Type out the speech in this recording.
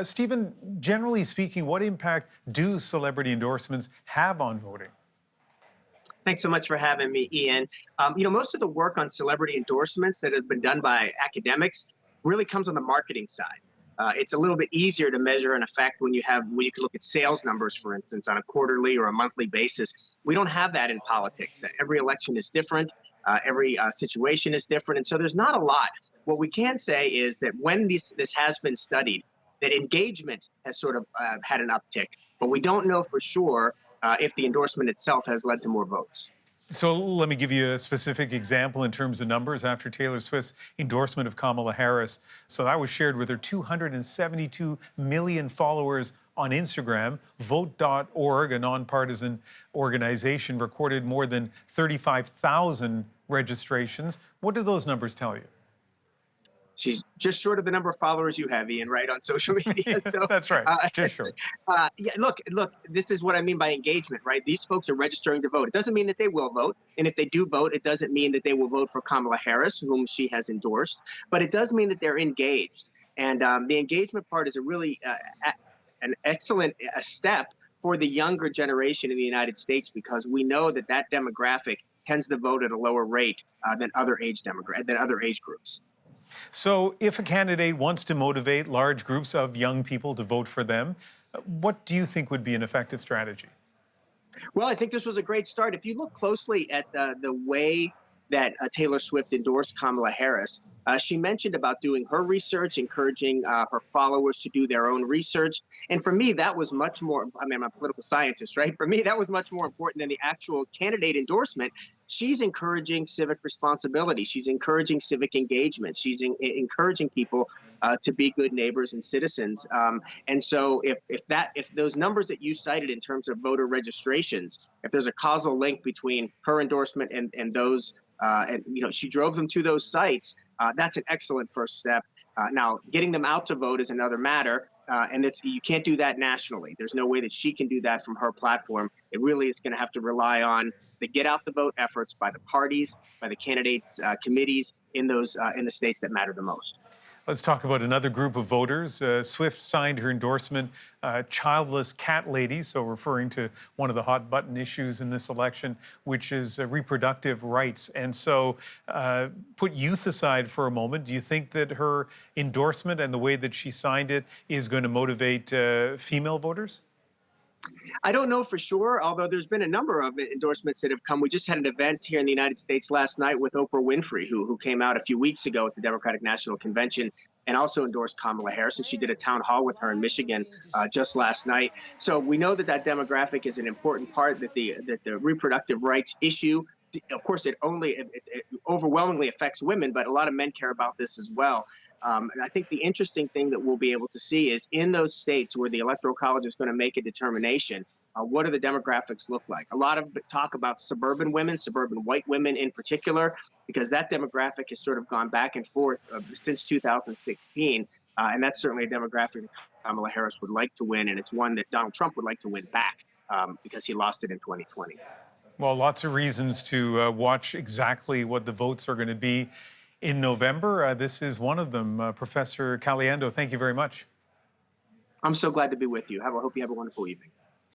Stephen, generally speaking, what impact do celebrity endorsements have on voting? Thanks so much for having me, Ian. Most of the work on celebrity endorsements that has been done by academics really comes on the marketing side. It's a little bit easier to measure an effect when you can look at sales numbers, for instance, on a quarterly or a monthly basis. We don't have that in politics. Every election is different. Every situation is different. And so there's not a lot. What we can say is that when this has been studied, that engagement has sort of had an uptick, but we don't know for sure if the endorsement itself has led to more votes. So let me give you a specific example in terms of numbers. After Taylor Swift's endorsement of Kamala Harris, so that was shared with her 272 million followers on Instagram. Vote.org, a nonpartisan organization, recorded more than 35,000 registrations. What do those numbers tell you? She's just short of the number of followers you have, Ian, right, on social media. So that's right, just short. Yeah, look, this is what I mean by engagement, right? These folks are registering to vote. It doesn't mean that they will vote. And if they do vote, it doesn't mean that they will vote for Kamala Harris, whom she has endorsed. But it does mean that they're engaged. And the engagement part is a really an excellent step for the younger generation in the United States, because we know that that demographic tends to vote at a lower rate than other age groups. So if a candidate wants to motivate large groups of young people to vote for them, what do you think would be an effective strategy? Well, I think this was a great start. If you look closely at the way that Taylor Swift endorsed Kamala Harris, she mentioned about doing her research, encouraging her followers to do their own research. And for me, that was much more, I mean, I'm a political scientist, right? For me, that was much more important than the actual candidate endorsement. She's encouraging civic responsibility. She's encouraging civic engagement. She's encouraging people to be good neighbors and citizens. And so if those numbers that you cited in terms of voter registrations, if there's a causal link between her endorsement and those, she drove them to those sites, that's an excellent first step. Now, getting them out to vote is another matter. And you can't do that nationally. There's no way that she can do that from her platform. It really is going to have to rely on the get out the vote efforts by the parties, by the candidates' committees in the states that matter the most. Let's talk about another group of voters. Swift signed her endorsement, childless cat lady, so referring to one of the hot button issues in this election, which is reproductive rights. And so put youth aside for a moment. Do you think that her endorsement and the way that she signed it is going to motivate female voters? I don't know for sure, although there's been a number of endorsements that have come. We just had an event here in the United States last night with Oprah Winfrey, who came out a few weeks ago at the Democratic National Convention and also endorsed Kamala Harris. And she did a town hall with her in Michigan just last night. So we know that that demographic is an important part, that the reproductive rights issue. Of course, it overwhelmingly affects women, but a lot of men care about this as well. And I think the interesting thing that we'll be able to see is in those states where the Electoral College is going to make a determination, what do the demographics look like? A lot of talk about suburban women, suburban white women in particular, because that demographic has sort of gone back and forth since 2016. And that's certainly a demographic that Kamala Harris would like to win. And it's one that Donald Trump would like to win back because he lost it in 2020. Well, lots of reasons to watch exactly what the votes are going to be in November. This is one of them. Professor Caliendo, thank you very much. I'm so glad to be with you. I hope you have a wonderful evening.